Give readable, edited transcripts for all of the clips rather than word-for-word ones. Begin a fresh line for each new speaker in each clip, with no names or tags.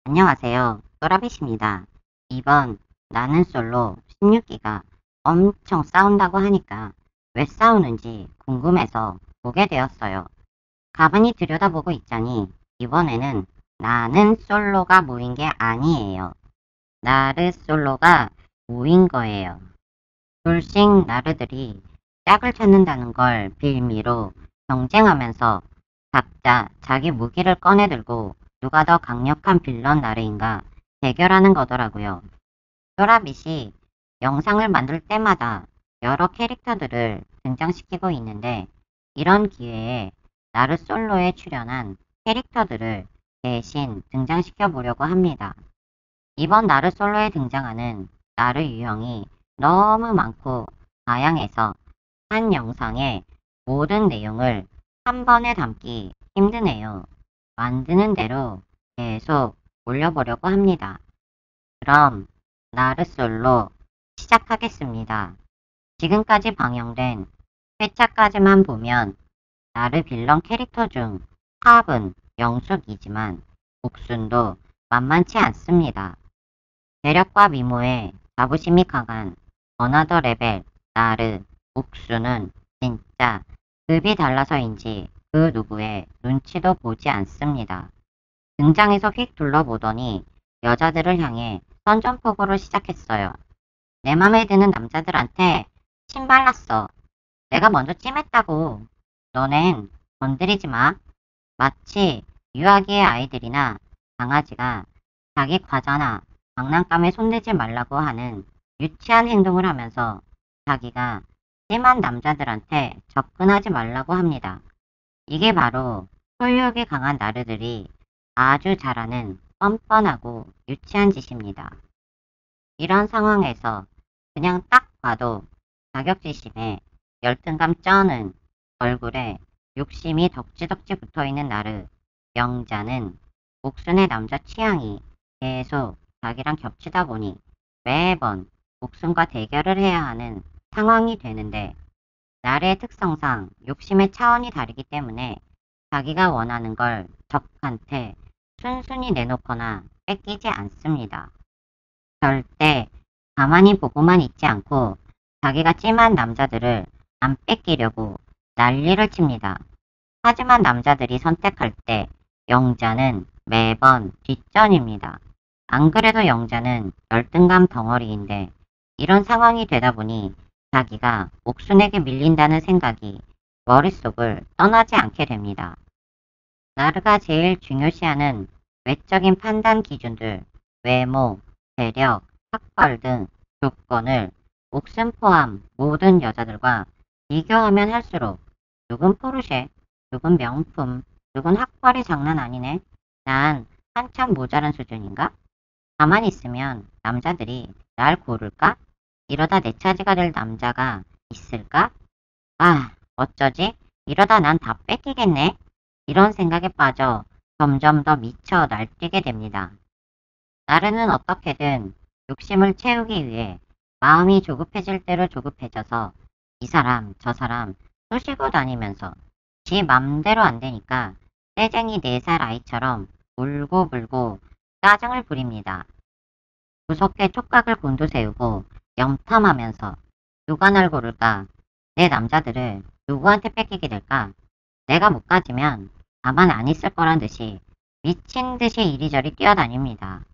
안녕하세요. 또라빗입니다. 이번 나는 솔로 16기가 엄청 싸운다고 하니까 왜 싸우는지 궁금해서 보게 되었어요. 가만히 들여다보고 있자니 이번에는 나는 솔로가 모인 게 아니에요. 나르 솔로가 모인 거예요. 둘씩 나르들이 짝을 찾는다는 걸 빌미로 경쟁하면서 각자 자기 무기를 꺼내들고 누가 더 강력한 빌런 나르인가 대결하는 거더라고요. 또라빗이 영상을 만들 때마다 여러 캐릭터들을 등장시키고 있는데 이런 기회에 나르 솔로에 출연한 캐릭터들을 대신 등장시켜 보려고 합니다. 이번 나르 솔로에 등장하는 나르 유형이 너무 많고 다양해서 한 영상에 모든 내용을 한 번에 담기 힘드네요. 만드는 대로 계속 올려보려고 합니다. 그럼 나르 솔로 시작하겠습니다. 지금까지 방영된 회차까지만 보면 나르 빌런 캐릭터 중 탑은 영숙이지만 옥순도 만만치 않습니다. 재력과 미모에 자부심이 강한 어나더 레벨 나르 옥수는 진짜 급이 달라서인지 그 누구의 눈치도 보지 않습니다. 등장해서 휙 둘러보더니 여자들을 향해 선전포고를 시작했어요. 내 맘에 드는 남자들한테 침 발랐어. 내가 먼저 찜했다고. 너넨 건드리지 마. 마치 유아기의 아이들이나 강아지가 자기 과자나 장난감에 손대지 말라고 하는 유치한 행동을 하면서 자기가 찜한 남자들한테 접근하지 말라고 합니다. 이게 바로 소유욕이 강한 나르들이 아주 잘하는 뻔뻔하고 유치한 짓입니다. 이런 상황에서 그냥 딱 봐도 자격지심에 열등감 쩌는 얼굴에 욕심이 덕지덕지 붙어있는 나르 영자는 옥순의 남자 취향이 계속 자기랑 겹치다 보니 매번 옥순과 대결을 해야 하는 상황이 되는데 나르의 특성상 욕심의 차원이 다르기 때문에 자기가 원하는 걸 적한테 순순히 내놓거나 뺏기지 않습니다. 절대 가만히 보고만 있지 않고 자기가 찜한 남자들을 안 뺏기려고 난리를 칩니다. 하지만 남자들이 선택할 때 영자는 매번 뒷전입니다. 안 그래도 영자는 열등감 덩어리인데 이런 상황이 되다 보니 자기가 옥순에게 밀린다는 생각이 머릿속을 떠나지 않게 됩니다. 나르가 제일 중요시하는 외적인 판단 기준들, 외모, 재력, 학벌 등 조건을 옥순 포함 모든 여자들과 비교하면 할수록 누군 포르쉐, 누군 명품, 누군 학벌이 장난 아니네. 난 한참 모자란 수준인가? 가만히 있으면 남자들이 날 고를까? 이러다 내 차지가 될 남자가 있을까? 아, 어쩌지? 이러다 난 다 뺏기겠네? 이런 생각에 빠져 점점 더 미쳐 날뛰게 됩니다. 나르는 어떻게든 욕심을 채우기 위해 마음이 조급해질 대로 조급해져서 이 사람 저 사람 쑤시고 다니면서 지 맘대로 안 되니까 떼쟁이 4살 아이처럼 울고불고 짜증을 부립니다. 무섭게 촉각을 곤두세우고 염탐하면서 누가 날 고를까? 내 남자들을 누구한테 뺏기게 될까? 내가 못 가지면 가만 안 있을 거란 듯이 미친 듯이 이리저리 뛰어다닙니다.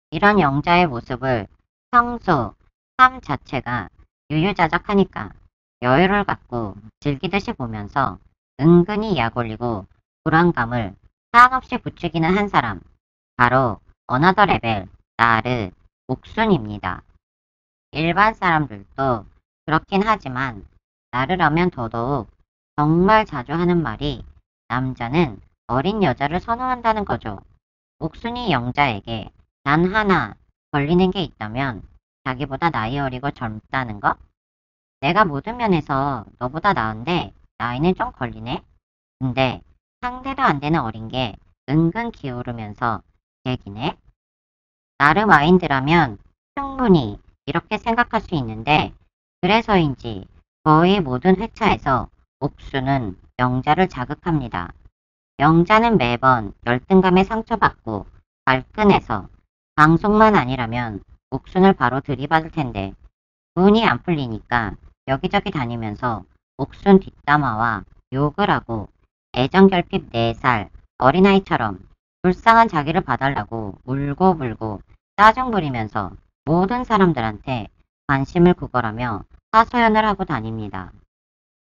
이런 영자의 모습을 평소 삶 자체가 유유자적하니까 여유를 갖고 즐기듯이 보면서 은근히 약 올리고 불안감을 한없이 부추기는 한 사람, 바로 어나더 레벨 나르 옥순입니다. 일반 사람들도 그렇긴 하지만 나르라면 더더욱 정말 자주 하는 말이 남자는 어린 여자를 선호한다는 거죠. 옥순이 영자에게 단 하나 걸리는 게 있다면 자기보다 나이 어리고 젊다는 거? 내가 모든 면에서 너보다 나은데 나이는 좀 걸리네? 근데 상대도 안 되는 어린 게 은근 기울으면서 얘기네? 나르 마인드라면 충분히 이렇게 생각할 수 있는데 그래서인지 거의 모든 회차에서 옥수는 영자를 자극합니다. 영자는 매번 열등감에 상처받고 발끈해서 방송만 아니라면 옥순을 바로 들이받을 텐데 분이 안 풀리니까 여기저기 다니면서 옥순 뒷담화와 욕을 하고 애정결핍 4살 어린아이처럼 불쌍한 자기를 봐달라고 울고불고 짜증 부리면서 모든 사람들한테 관심을 구걸하며 하소연을 하고 다닙니다.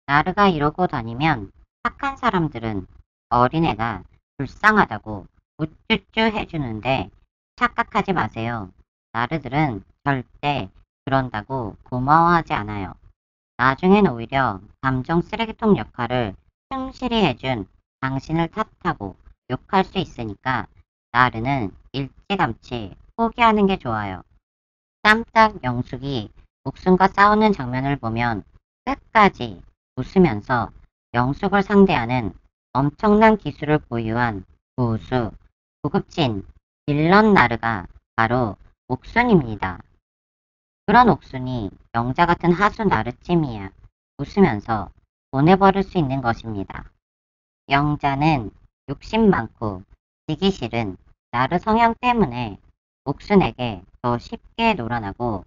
나르가 이러고 다니면 착한 사람들은 어린애가 불쌍하다고 우쭈쭈 해주는데 착각하지 마세요. 나르들은 절대 그런다고 고마워하지 않아요. 나중엔 오히려 감정 쓰레기통 역할을 충실히 해준 당신을 탓하고 욕할 수 있으니까 나르는 일찌감치 포기하는 게 좋아요. 깜짝 영숙이 옥순과 싸우는 장면을 보면 끝까지 웃으면서 영숙을 상대하는 엄청난 기술을 보유한 고수, 고급진 빌런 나르가 바로 옥순입니다. 그런 옥순이 영자 같은 하수 나르쯤이야 웃으면서 보내버릴 수 있는 것입니다. 영자는 욕심 많고 지기 싫은 나르 성향 때문에 옥순에게 더 쉽게 놀아나고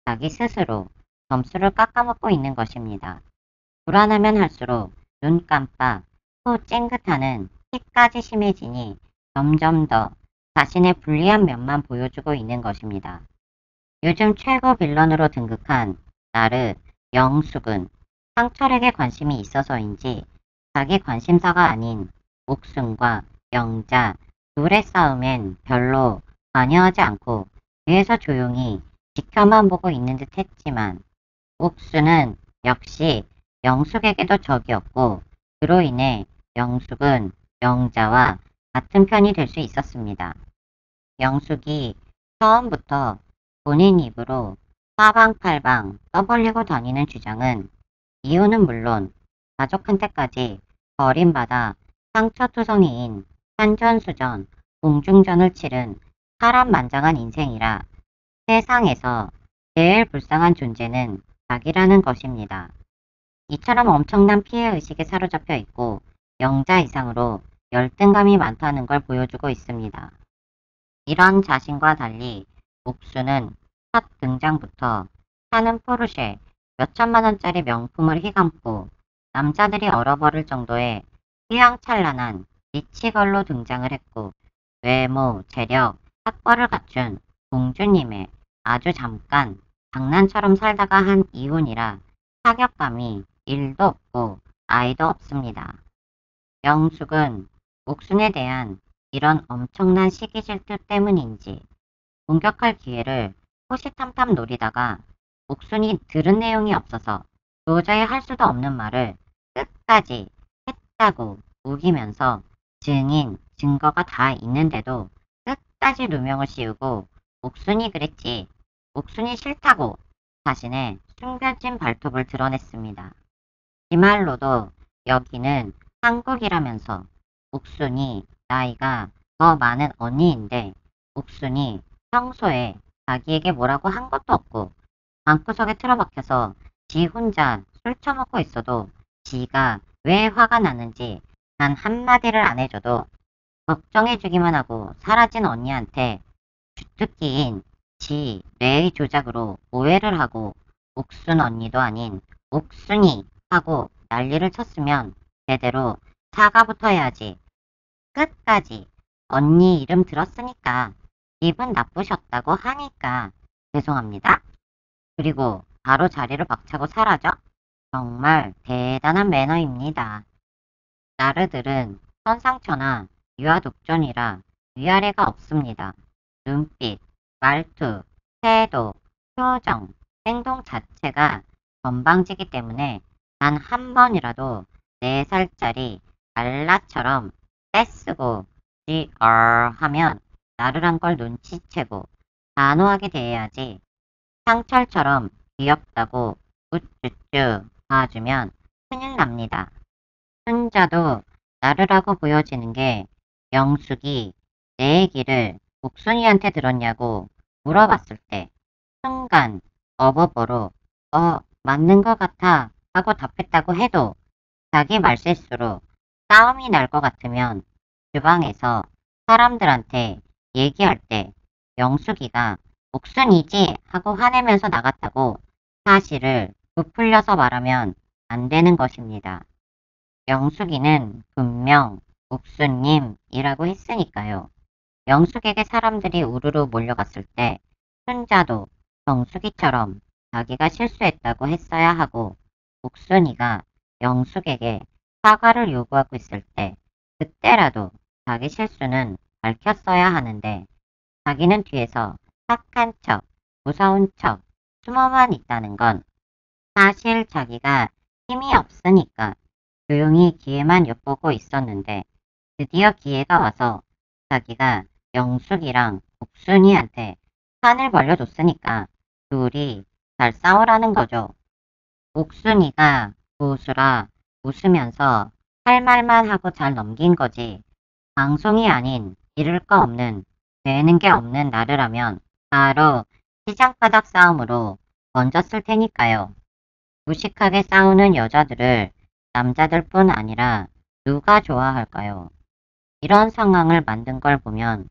자기 스스로 점수를 깎아먹고 있는 것입니다. 불안하면 할수록 눈 깜빡, 코 찡긋하는 티까지 심해지니 점점 더 자신의 불리한 면만 보여주고 있는 것입니다. 요즘 최고 빌런으로 등극한 나르, 영숙은 상철에게 관심이 있어서인지 자기 관심사가 아닌 옥순과 영자 둘의 싸움엔 별로 관여하지 않고 뒤에서 조용히 지켜만 보고 있는 듯 했지만 옥순은 역시 영숙에게도 적이었고 그로 인해 영숙은 영자와 같은 편이 될 수 있었습니다. 영숙이 처음부터 본인 입으로 사방팔방 떠벌리고 다니는 주장은 이유는 물론 가족한테까지 버림받아 상처투성이인 산전수전, 공중전을 치른 파란만장한 인생이라 세상에서 제일 불쌍한 존재는 자기라는 것입니다. 이처럼 엄청난 피해의식에 사로잡혀 있고 영자 이상으로 열등감이 많다는 걸 보여주고 있습니다. 이런 자신과 달리 옥수는 첫 등장부터 타는 포르쉐 몇천만 원짜리 명품을 휘감고 남자들이 얼어버릴 정도의 휘황찬란한 리치걸로 등장을 했고 외모, 재력, 학벌을 갖춘 공주님의 아주 잠깐 장난처럼 살다가 한 이혼이라 타격감이 1도 없고 아이도 없습니다. 영숙은 옥순에 대한 이런 엄청난 시기 질투 때문인지 공격할 기회를 호시탐탐 노리다가 옥순이 들은 내용이 없어서 도저히 할 수도 없는 말을 끝까지 했다고 우기면서 증인, 증거가 다 있는데도 끝까지 누명을 씌우고 옥순이 그랬지, 옥순이 싫다고 자신의 숨겨진 발톱을 드러냈습니다. 이 말로도 여기는 한국이라면서 옥순이 나이가 더 많은 언니인데 옥순이 평소에 자기에게 뭐라고 한 것도 없고 방구석에 틀어박혀서 지 혼자 술 처먹고 있어도 지가 왜 화가 나는지 단 한마디를 안 해줘도 걱정해주기만 하고 사라진 언니한테 주특기인 지 뇌의 조작으로 오해를 하고 옥순 언니도 아닌 옥순이 하고 난리를 쳤으면 제대로 사과부터 해야지. 끝까지 언니 이름 들었으니까 기분 나쁘셨다고 하니까 죄송합니다. 그리고 바로 자리를 박차고 사라져? 정말 대단한 매너입니다. 나르들은 선상처나 유아독존이라 위아래가 없습니다. 눈빛, 말투, 태도, 표정, 행동 자체가 건방지기 때문에 단 한 번이라도 4살짜리 알라처럼 떼쓰고 하면 나르란 걸 눈치채고 단호하게 대해야지. 상철처럼 귀엽다고 우쭈쭈 봐주면 큰일 납니다. 순자도 나르라고 보여지는 게 영숙이 내 얘기를 옥순이한테 들었냐고 물어봤을 때 순간 어버버로 맞는 것 같아 하고 답했다고 해도 자기 말실수로 싸움이 날 것 같으면 주방에서 사람들한테 얘기할 때 영숙이가 옥순이지 하고 화내면서 나갔다고 사실을 부풀려서 말하면 안 되는 것입니다. 영숙이는 분명 옥순님이라고 했으니까요. 영숙에게 사람들이 우르르 몰려갔을 때 순자도 정숙이처럼 자기가 실수했다고 했어야 하고 옥순이가 영숙에게 사과를 요구하고 있을 때 그때라도 자기 실수는 밝혔어야 하는데 자기는 뒤에서 착한 척, 무서운 척, 숨어만 있다는 건 사실 자기가 힘이 없으니까 조용히 기회만 엿보고 있었는데 드디어 기회가 와서 자기가 영숙이랑 옥순이한테 판을 벌려줬으니까 둘이 잘 싸우라는 거죠. 옥순이가 고수라 웃으면서 할 말만 하고 잘 넘긴 거지. 방송이 아닌 잃을 거 없는 되는 게 없는 나르라면 바로 시장바닥 싸움으로 던졌을 테니까요. 무식하게 싸우는 여자들을 남자들뿐 아니라 누가 좋아할까요? 이런 상황을 만든 걸 보면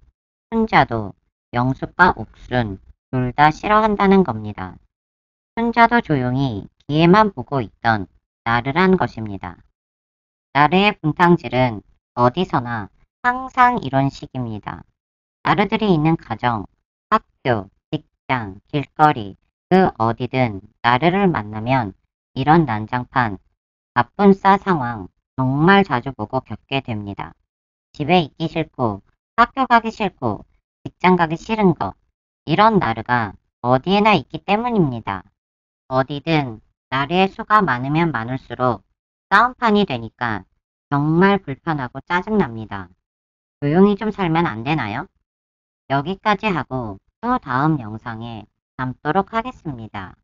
순자도 영숙과 옥순 둘 다 싫어한다는 겁니다. 순자도 조용히 기회만 보고 있던 나르란 것입니다. 나르의 분탕질은 어디서나 항상 이런 식입니다. 나르들이 있는 가정, 학교, 직장, 길거리, 그 어디든 나르를 만나면 이런 난장판, 바쁜싸 상황 정말 자주 보고 겪게 됩니다. 집에 있기 싫고, 학교 가기 싫고, 직장 가기 싫은 거, 이런 나르가 어디에나 있기 때문입니다. 어디든 나르의 수가 많으면 많을수록 싸움판이 되니까 정말 불편하고 짜증납니다. 조용히 좀 살면 안 되나요? 여기까지 하고 또 다음 영상에 담도록 하겠습니다.